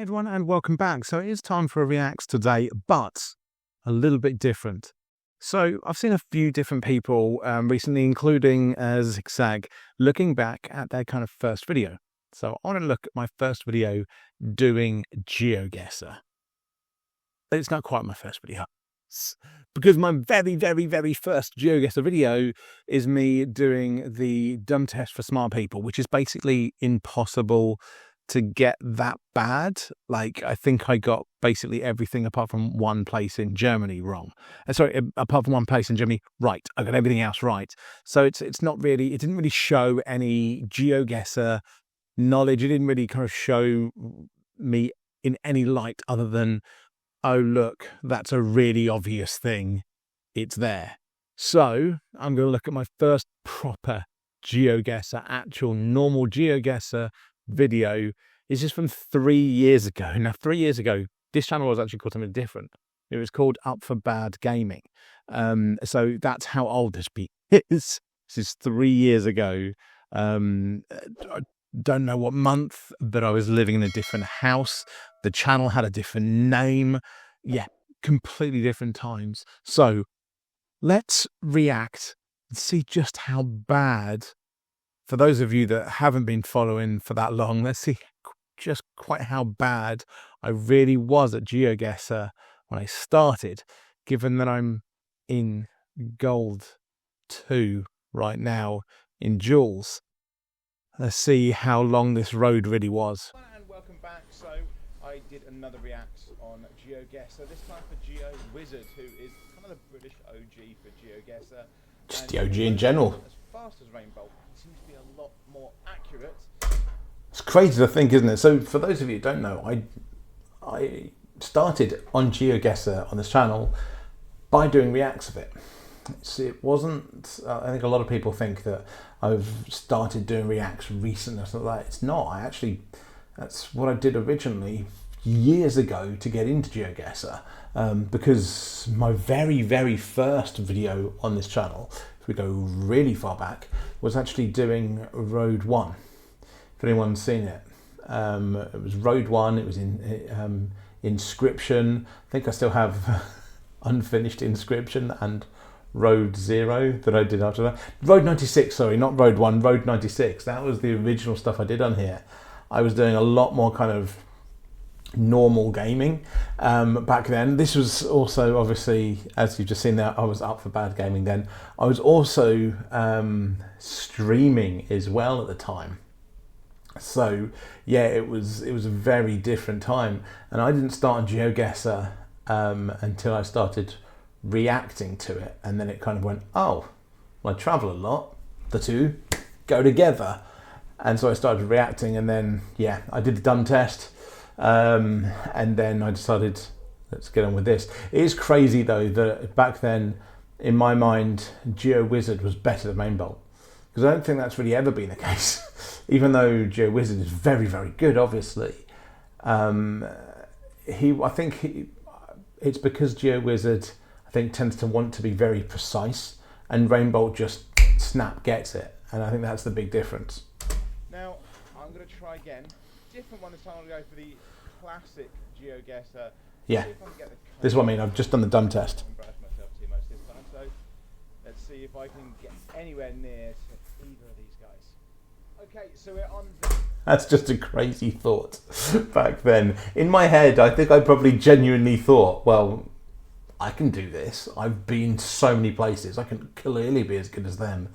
Hey everyone, and welcome back. So it is time for a reacts today, but a little bit different. So I've seen a few different people recently, including Zigzag, looking back at their kind of first video. So I want to look at my first video doing Geoguessr. It's not quite my first video, because my very first Geoguessr video is me doing the dumb test for smart people, which is basically impossible to get that bad. Like, I think I got basically everything apart from one place in Germany wrong. Apart from one place in Germany right. I got everything else right. So it's not really, it didn't really show any Geoguessr knowledge. It didn't really kind of show me in any light other than, oh look, that's a really obvious thing. It's there. So I'm going to look at my first proper Geoguessr, actual normal Geoguessr video. Is just from 3 years ago. Now, 3 years ago, this channel was actually called something different. It was called Up for Bad Gaming. So that's how old this is. This is 3 years ago. I don't know what month, but I was living in a different house. The channel had a different name. Yeah, completely different times. So let's react and see just how bad. For those of you that haven't been following for that long, let's see just quite how bad I really was at Geoguessr when I started, given that I'm in gold 2 right now in jewels. Let's see how long this road really was. And welcome back. So I did another react on Geoguessr, this time for Geoguessr, who is kind of the British OG for Geoguessr. Just the OG in general. As fast as Rainbow, it seems to be a lot more accurate. It's crazy to think, isn't it? So for those of you who don't know, I started on Geoguessr on this channel by doing reacts of it. It wasn't, I think a lot of people think that I've started doing reacts recently or something like that. It's not. That's what I did originally years ago to get into Geoguessr, because my very first video on this channel, if we go really far back, was actually doing Road 1. If anyone's seen it, it was Road 1. It was in Inscription. I think I still have unfinished Inscription and Road 0 that I did after that. Road 96, sorry, not Road 1, Road 96. That was the original stuff I did on here. I was doing a lot more kind of normal gaming back then. This was also, obviously, as you've just seen there, I was up for bad gaming then. I was also streaming as well at the time. So yeah, it was a very different time, and I didn't start on Geoguessr until I started reacting to it, and then it kind of went, oh, well, I travel a lot, the two go together. And so I started reacting, and then yeah, I did the dumb test, and then I decided, let's get on with this. It is crazy though that back then, in my mind, Geoguessr was better than Mainbolt, because I don't think that's really ever been the case. Even though Geoguessr is very good, obviously. I think it's because Geoguessr, I think, tends to want to be very precise, and Rainbolt just snap gets it, and I think that's the big difference. Now I'm going to try again, different one this time. I'll go for the classic Geoguessr. Yeah, this is what I mean. I've just done the dumb test. Embarrassed myself too much this time, so let's see if I can get anywhere near to either of these guys. Okay, so we're on the... That's just a crazy thought back then. In my head, I think I probably genuinely thought, well, I can do this. I've been so many places. I can clearly be as good as them.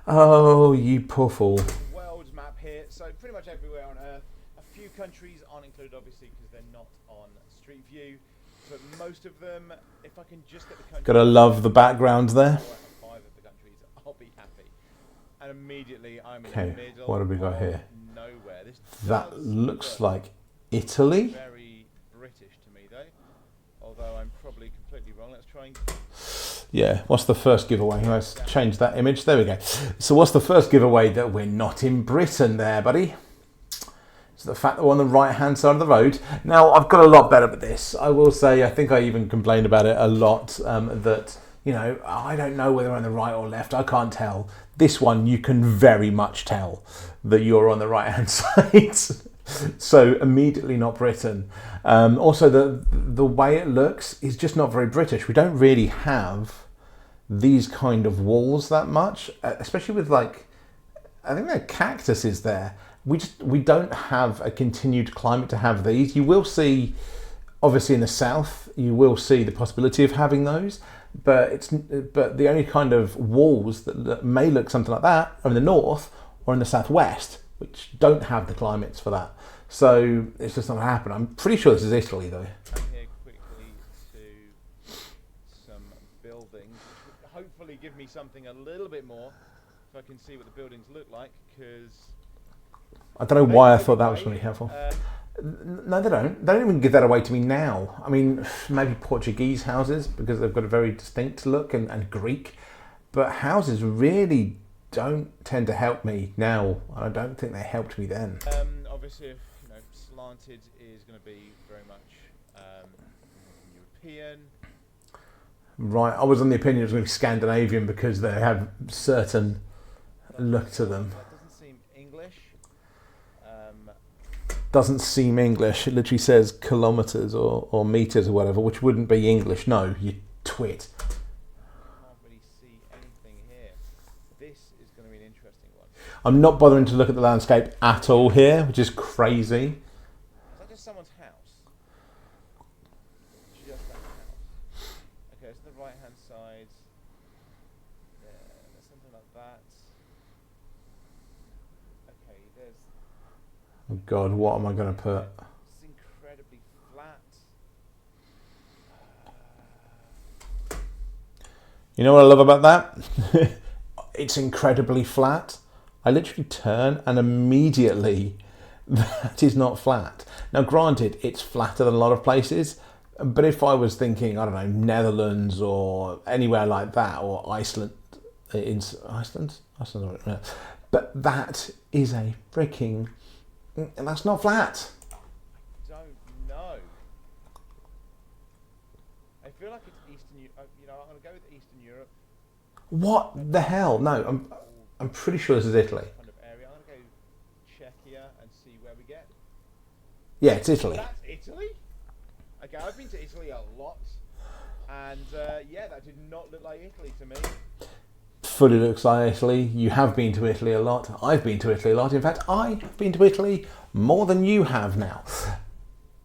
Oh, you poor fool. World map here, so pretty much everywhere on Earth. A few countries aren't included, obviously, because they're not on Street View. But most of them, if I can just get the country... Gotta love the background there. 5 of the countries, I'll be happy. And immediately I'm in the middle. What have we got here? Nowhere. This that looks like Italy. Very British to me though, although I'm probably completely wrong. Let's try and... Yeah, what's the first giveaway? Let's change that image. There we go. So what's the first giveaway? That we're not in Britain there, buddy. So the fact that we're on the right hand side of the road. Now, I've got a lot better at this. I will say, I think I even complained about it a lot, that, you know, I don't know whether I'm on the right or left. I can't tell. This one, you can very much tell that you're on the right hand side. So immediately not Britain. Also, the way it looks is just not very British. We don't really have these kind of walls that much, especially with like, I think there are cactuses there. We don't have a continued climate to have these. You will see, obviously in the south, you will see the possibility of having those, but the only kind of walls that may look something like that are in the north or in the southwest, which don't have the climates for that. So it's just not going to happen. I'm pretty sure this is Italy though. Come here quickly to some buildings, which would hopefully give me something a little bit more, so I can see what the buildings look like. Because I don't know why I thought that was really helpful. No, they don't. They don't even give that away to me now. I mean, maybe Portuguese houses because they've got a very distinct look, and Greek, but houses really don't tend to help me now. I don't think they helped me then. Obviously, if slanted is going to be very much European. Right, I was on the opinion it was going to be Scandinavian because they have certain look to them. That doesn't seem English. Doesn't seem English. It literally says kilometres or metres or whatever, which wouldn't be English. No, you twit. Can't really see anything here. This is going to be an interesting one. I'm not bothering to look at the landscape at all here, which is crazy. Is that just someone's house? Just that house. Okay, so the right hand side. Yeah, there's something like that. Okay, there's. Oh God, what am I going to put? It's incredibly flat. You know what I love about that? It's incredibly flat. I literally turn and immediately that is not flat. Now granted, it's flatter than a lot of places, but if I was thinking, I don't know, Netherlands or anywhere like that, or Iceland, Iceland, but that is a freaking, and that's not flat. I don't know. I feel like it's Eastern Europe. I'm going to go with Eastern Europe. What the hell? No, I'm pretty sure this is Italy. Kind of area. I'm going to go Czechia and see where we get. Yeah, it's Italy. That's Italy? Okay, I've been to Italy a lot, and yeah, that did not look like Italy to me. Fully looks like Italy. You have been to Italy a lot. I've been to Italy a lot. In fact, I've been to Italy more than you have now.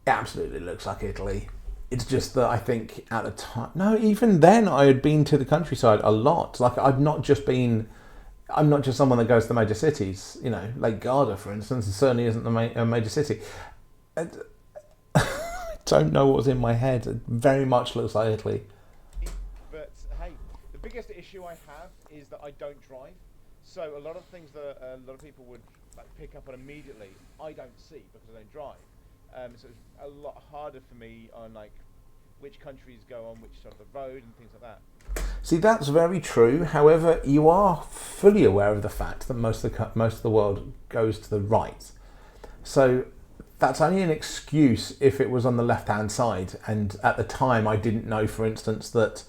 It absolutely looks like Italy. It's just that I think at the time, no, even then I had been to the countryside a lot. Like I'm not just someone that goes to the major cities. Lake Garda, for instance, certainly isn't a major city. I don't know what was in my head. It very much looks like Italy. But hey, the biggest issue I have is that I don't drive. So a lot of things that a lot of people would pick up on immediately, I don't see because I don't drive. So it's a lot harder for me on which countries go on which side of the road and things like that. See, that's very true. However, you are fully aware of the fact that most of the world goes to the right. So that's only an excuse if it was on the left-hand side. And at the time, I didn't know, for instance, that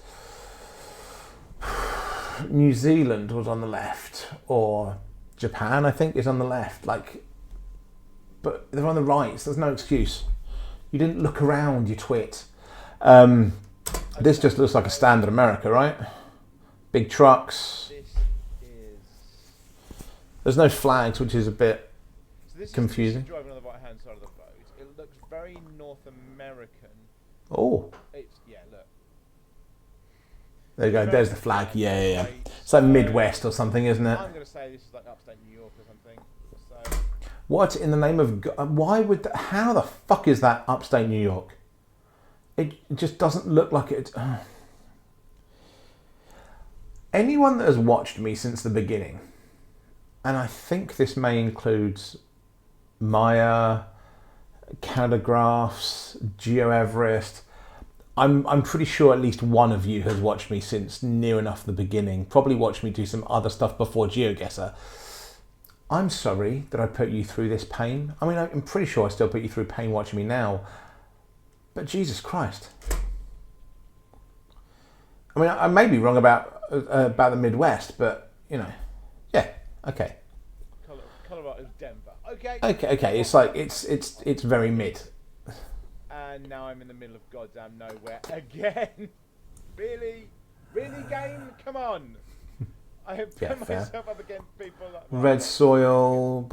New Zealand was on the left, or Japan, I think, is on the left. But they're on the right, so there's no excuse. You didn't look around, you twit. This just looks like a standard America, right? Big trucks. This is. There's no flags, which is a bit confusing. This is driving on the right-hand side of the road. It looks very North American. Oh. Look. There you go. There's the flag. Yeah. It's like Midwest or something, isn't it? I'm going to say this is like upstate New York or something. So. What in the name of God? Why would? How the fuck is that upstate New York? It just doesn't look like it. Anyone that has watched me since the beginning, and I think this may include Maya, Cadagraphs, Geoguessr. I'm pretty sure at least one of you has watched me since near enough the beginning. Probably watched me do some other stuff before Geoguessr. I'm sorry that I put you through this pain. I mean, I'm pretty sure I still put you through pain watching me now. But Jesus Christ. I mean, I may be wrong about the Midwest, but, yeah, okay. Colorado, Denver. Okay. Okay. It's like it's very mid. And now I'm in the middle of goddamn nowhere again. Really, game? Come on. I have Yeah, put fair. myself up against people like Red soil.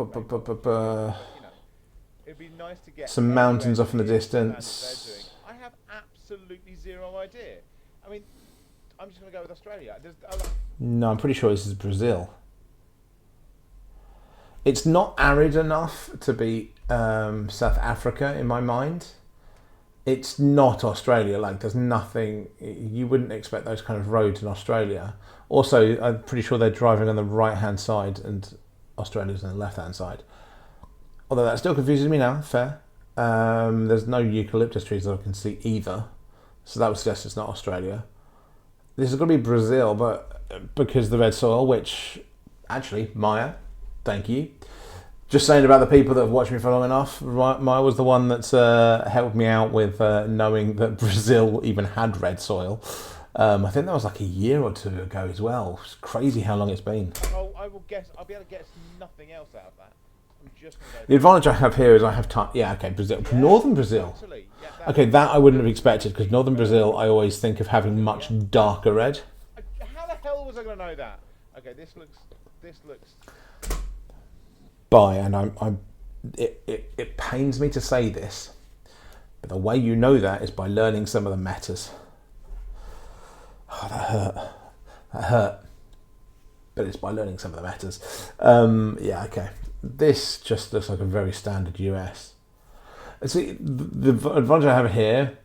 it'd be nice to get Some mountains off in the anywhere near the standards they're doing. distance. I have absolutely zero idea. I mean, I'm just gonna go with Australia. No, I'm pretty sure this is Brazil. It's not arid enough to be South Africa in my mind. It's not Australia. Like, there's nothing. You wouldn't expect those kind of roads in Australia. Also, I'm pretty sure they're driving on the right-hand side and Australia's on the left-hand side. Although that still confuses me now. Fair. There's no eucalyptus trees that I can see either. So that would suggest it's not Australia. This is going to be Brazil, but because the red soil, which actually, Maya, thank you. Just saying about the people that have watched me for long enough, Maya was the one that's helped me out with knowing that Brazil even had red soil. I think that was like a year or two ago as well. It's crazy how long it's been. Oh, I will guess. I'll be able to guess nothing else out of that. I'm just gonna go. The advantage I have here is I have time. Yeah, okay, Brazil. Yeah, Northern Brazil. Totally. Yeah, Okay, that I wouldn't have expected because Northern Brazil I always think of having much darker red. How the hell was I going to know that? Okay, this looks. And it pains me to say this, but the way you know that is by learning some of the metas. Oh, that hurt. But it's by learning some of the metas. Yeah, okay. This just looks like a very standard US. See, the advantage I have here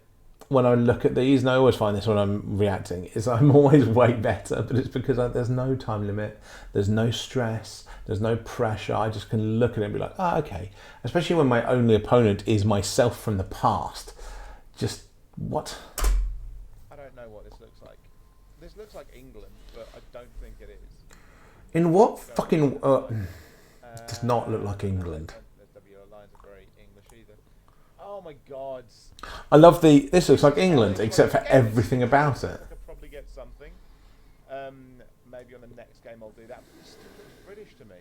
when I look at these, and I always find this when I'm reacting, is I'm always way better, but it's because there's no time limit, there's no stress, there's no pressure. I just can look at it and be like, okay. Especially when my only opponent is myself from the past. Just, what? I don't know what this looks like. This looks like England, but I don't think it is. In what fucking... does not look like England. The W lines are very English either. Oh my god. I love this looks like England, except for everything about it. I could probably get something. Maybe on the next game I'll do that. But this still looks British to me.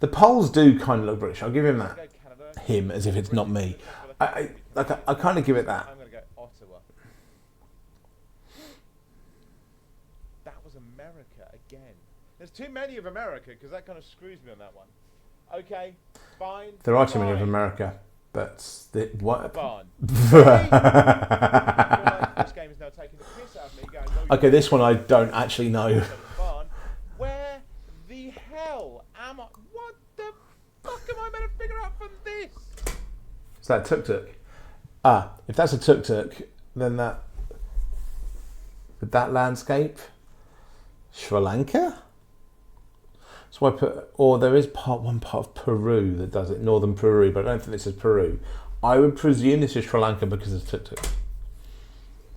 The Poles do kind of look British. I'll give him that. Go Canada. Him, as if it's not me. I kind of give it that. I'm going to go Ottawa. That was America again. There's too many of America because that kind of screws me on that one. Okay, fine. There are too many of America, but what? Fine. This game is now taking the piss out of me. Going, no, okay, this one I don't actually know. Where the hell am I? What the fuck am I meant to figure out from this? Is that tuk-tuk? If that's a tuk-tuk, then with that landscape, Sri Lanka? So I put, or there is one part of Peru that does it, northern Peru, but I don't think this is Peru. I would presume this is Sri Lanka because it's tuk-tuk.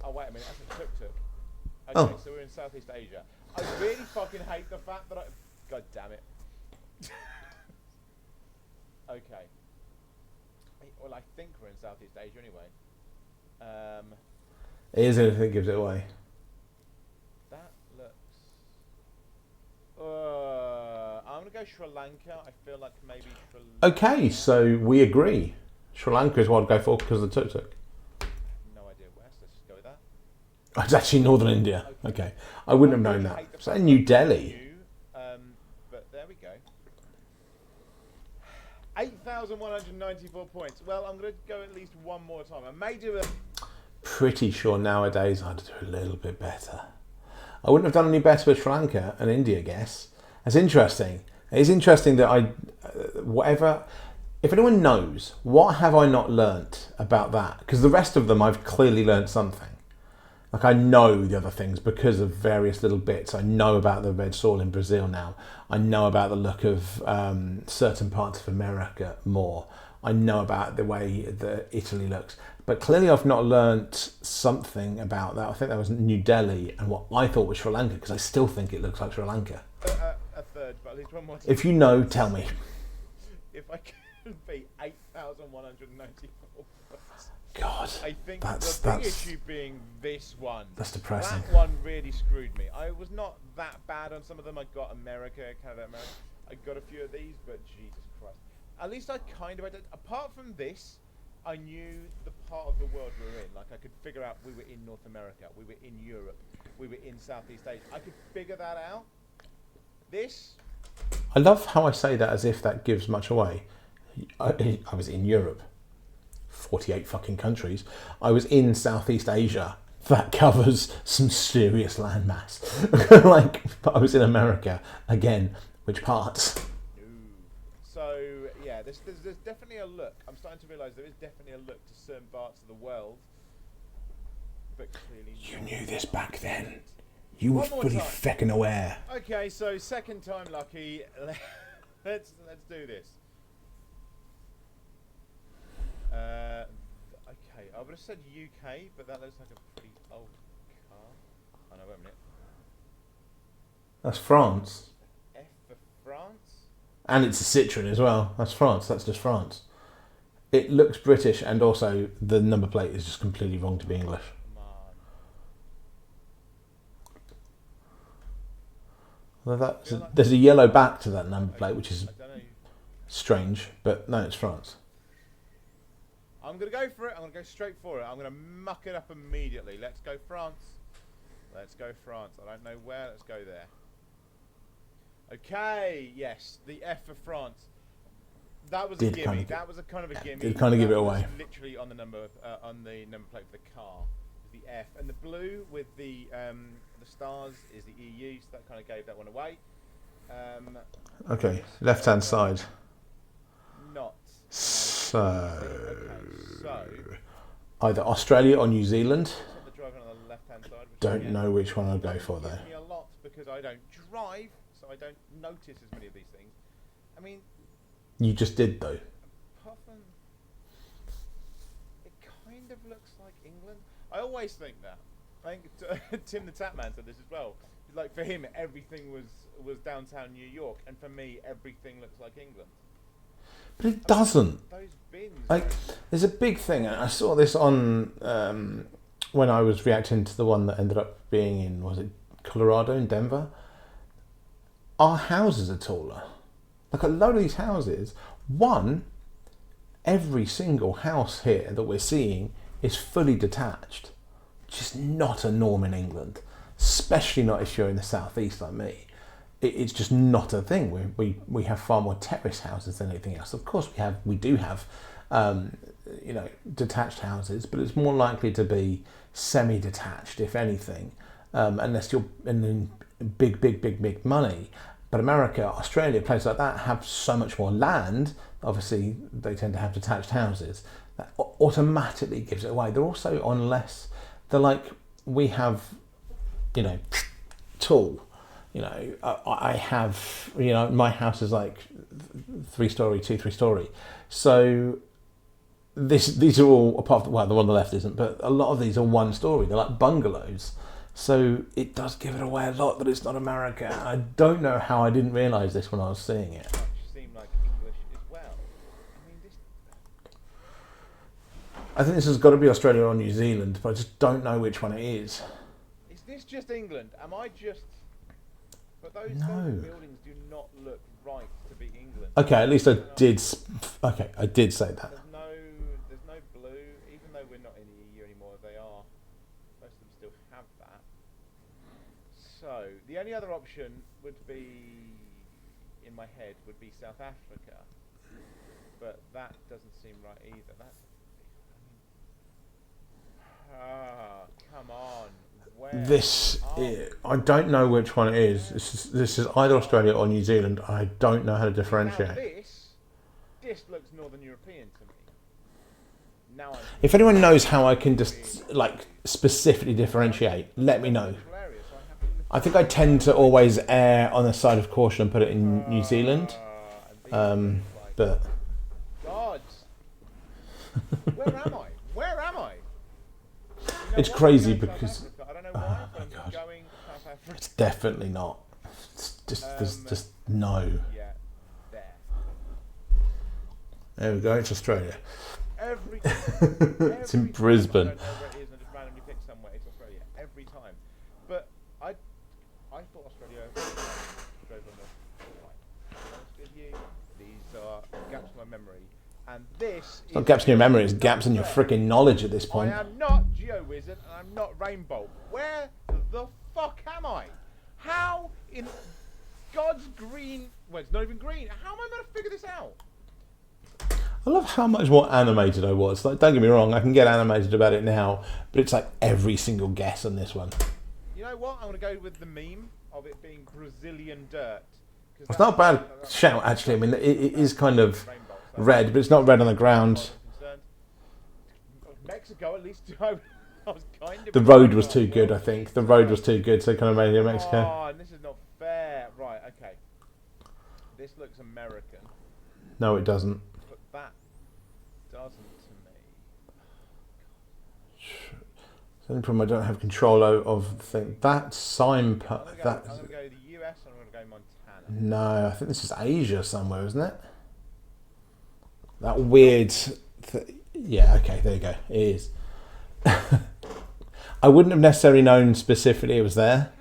Oh, wait a minute, that's a tuk-tuk. Okay, so we're in Southeast Asia. I really fucking hate the fact that God damn it. Okay. Well, I think we're in Southeast Asia anyway. It is anything that gives it away. That looks... I'm going to go Sri Lanka. I feel like maybe Sri Lanka. Okay, so we agree. Sri Lanka is what I'd go for because of the tuk-tuk. No idea where, so let's just go with that. It's actually northern India. Okay. I wouldn't have known that. Is that New Delhi? But there we go. 8,194 points. Well, I'm going to go at least one more time. I may do a... Pretty sure nowadays I'd do a little bit better. I wouldn't have done any better with Sri Lanka and India, I guess. That's interesting. It's interesting that if anyone knows, what have I not learnt about that? Because the rest of them I've clearly learnt something. Like, I know the other things because of various little bits. I know about the red soil in Brazil now. I know about the look of certain parts of America more. I know about the way that Italy looks. But clearly I've not learnt something about that. I think that was New Delhi and what I thought was Sri Lanka, because I still think it looks like Sri Lanka. A third, but at least one more time. If you know, tell me. If I can beat 8,194 points. God, I think that's the big issue being this one. That's depressing. That one really screwed me. I was not that bad on some of them. I got America, Canada, America. I got a few of these, but Jesus Christ. At least I kind of apart from this, I knew the part of the world we were in. Like I could figure out we were in North America, we were in Europe, we were in Southeast Asia. I could figure that out. This. I love how I say that as if that gives much away. I was in Europe, 48 fucking countries. I was in Southeast Asia. That covers some serious landmass. Like, but I was in America again. Which parts? So yeah, there's definitely a look. I'm starting to realise there is definitely a look to certain parts of the world, but clearly you knew this back then. You were fully feckin' aware. Okay, so second time lucky. let's do this. Okay, I would have said UK, but that looks like a pretty old car. Oh no, wait a minute. That's France. F for France? And it's a Citroen as well. That's France. That's just France. It looks British, and also the number plate is just completely wrong to be English. Well, there's a yellow back to that number plate, which is strange, but no, it's France. I'm going to go for it. I'm going to go straight for it. I'm going to muck it up immediately. Let's go France. Let's go France. I don't know where. Let's go there. Okay, yes, the F for France. That was a gimme. That was a kind of a gimme. Did kind of give it away. Literally on the number plate for the car. The F and the blue with the stars is the EU, so that kind of gave that one away. Okay, left hand side. Not. So, Okay, so either Australia or New Zealand. The driving on the left hand side. Don't know which one I'll go for though. Me a lot because I don't drive, so I don't notice as many of these things. I mean, you just did though. Apart from, it kind of looks like England. I always think that. I think Tim the Tapman said this as well. Like for him, everything was downtown New York, and for me, everything looks like England. But it doesn't. Those bins. Like, there's a big thing, and I saw this on when I was reacting to the one that ended up being in, was it Colorado, in Denver? Our houses are taller. Like a load of these houses, every single house here that we're seeing is fully detached. Just not a norm in England, especially not if you're in the southeast like me. It's just not a thing. We have far more terrace houses than anything else. Of course, we do have detached houses, but it's more likely to be semi-detached, if anything, unless you're in big money. But America, Australia, places like that have so much more land. Obviously, they tend to have detached houses. That automatically gives it away. They're also on less. They're like, we have, tall. I have, my house is like 3-story. So these are all, apart from, well, the one on the left isn't, but a lot of these are 1 story. They're like bungalows. So it does give it away a lot that it's not America. I don't know how I didn't realise this when I was seeing it. Seem like English as well. I mean, I think this has got to be Australia or New Zealand, but I just don't know which one it is. Is this just England? Am I just... But those buildings do not look right to be England. Okay, at least I did say that. There's no blue, even though we're not in the EU anymore. They are. Most of them still have that. So the only other option would be, in my head, would be South Africa, but that doesn't seem right either. Come on. I don't know which one it is. This is either Australia or New Zealand. I don't know how to differentiate. Now this looks Northern European to me. If anyone knows how I can just specifically differentiate, let me know. I think I tend to always err on the side of caution and put it in New Zealand. But God, where am I? It's crazy because I don't know why, but I'm going South Africa. It's definitely not. It's just there's just no. Yeah, there. There we go. It's Australia. It's in Brisbane. I don't know where it is, and I just randomly pick somewhere. It's Australia every time. But I thought Australia. Drove on the right. With you. These are gaps in my This It's not gaps in your memory, it's gaps in your freaking knowledge at this I point. am not Geoguessr and I'm not Rainbow. Where the fuck am I? How in God's green... Well, it's not even green. How am I going to figure this out? I love how much more animated I was. Like, don't get me wrong, I can get animated about it now, but it's like every single guess on this one. You know what? I'm going to go with the meme of it being Brazilian dirt. It's not a bad shout, actually. I mean, it is kind of red, but it's not red on the ground. Mexico, at least. I was kind of... The road was too good, I think. The road was too good, so they kind of made it Mexico. Oh, this is not fair. Right, okay. This looks American. No, it doesn't. But that doesn't to me. The only problem I don't have control of the thing. That sign... I'm going to go to the US and I'm going to go Montana. No, I think this is Asia somewhere, isn't it? That weird... Yeah, okay, there you go. It is. I wouldn't have necessarily known specifically it was there,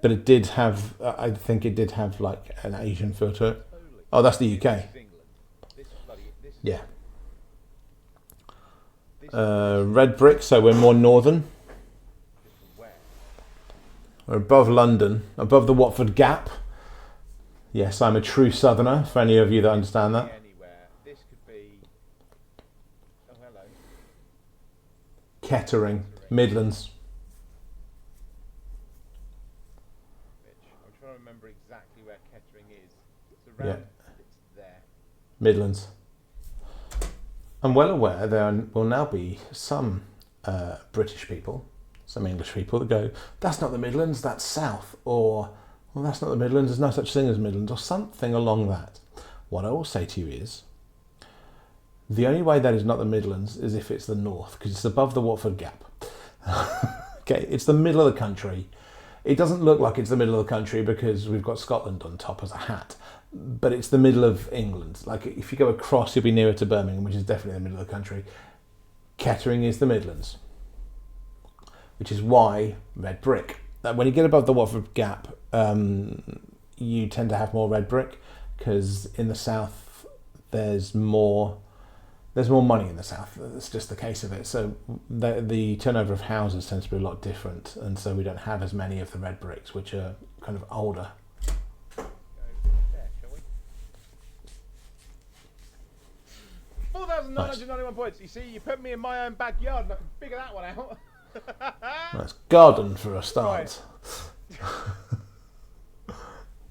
but it did have... I think it did have, like, an Asian feel to it. Oh, that's the UK. Yeah. Red brick, so we're more northern. We're above London, above the Watford Gap. Yes, I'm a true southerner, for any of you that understand that. This could be... Oh, hello. Kettering, Midlands. I'm trying to remember exactly where Kettering is. It's around... It's there. Midlands. I'm well aware there will now be some British people, some English people that go, that's not the Midlands, that's South, or, well, that's not the Midlands, there's no such thing as Midlands, or something along that. What I will say to you is, the only way that is not the Midlands is if it's the North, because it's above the Watford Gap. Okay, it's the middle of the country. It doesn't look like it's the middle of the country because we've got Scotland on top as a hat, but it's the middle of England. Like, if you go across, you'll be nearer to Birmingham, which is definitely the middle of the country. Kettering is the Midlands, which is why red brick. When you get above the Watford Gap, you tend to have more red brick, because in the south there's more money in the south. That's just the case of it. So the turnover of houses tends to be a lot different, and so we don't have as many of the red bricks, which are kind of older. There, shall we? 4,991 points. You see, you put me in my own backyard and I can figure that one out. That's garden for a start. Do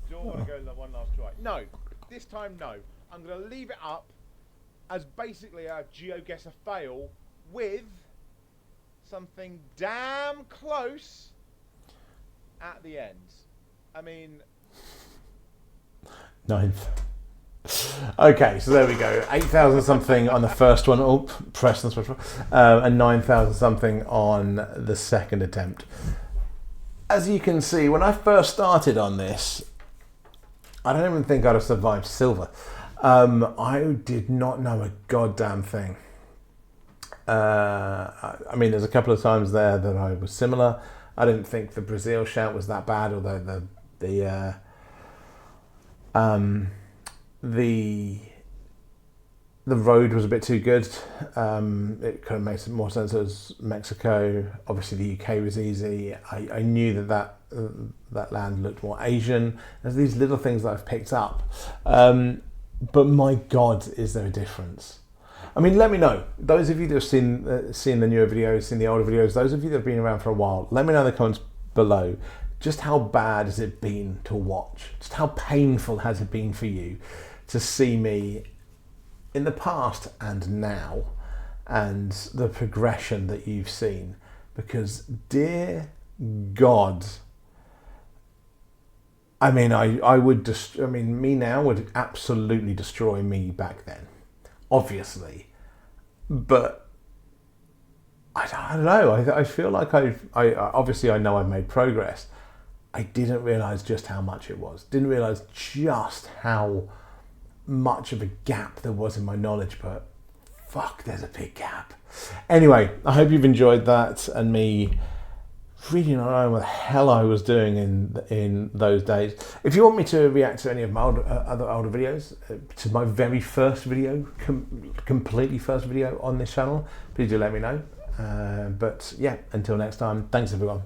you want to go one last try? No. This time, no. I'm going to leave it up as basically a Geoguessr fail with something damn close at the end. I mean... Ninth. Okay, so there we go. 8,000 something on the first one. Oh, Preston's and 9,000 something on the second attempt. As you can see, when I first started on this, I don't even think I'd have survived silver. I did not know a goddamn thing. I mean, there's a couple of times there that I was similar. I didn't think the Brazil shout was that bad, although the road was a bit too good. It kind of makes more sense as Mexico. Obviously, the UK was easy. I knew that land looked more Asian. There's these little things that I've picked up. But my God, is there a difference? I mean, let me know. Those of you that have seen the newer videos, seen the older videos, those of you that have been around for a while, let me know in the comments below. Just how bad has it been to watch? Just how painful has it been for you to see me in the past and now, and the progression that you've seen? Because, dear God, I mean, me now would absolutely destroy me back then, obviously. But I don't know. I feel like I obviously I know I've made progress. I didn't realise just how much it was. Didn't realise just how much of a gap there was in my knowledge, but fuck, there's a big gap. Anyway, I hope you've enjoyed that and me really not knowing what the hell I was doing in those days. If you want me to react to any of my other older videos, to my very first video, completely first video on this channel, please do let me know. But yeah, until next time, thanks everyone.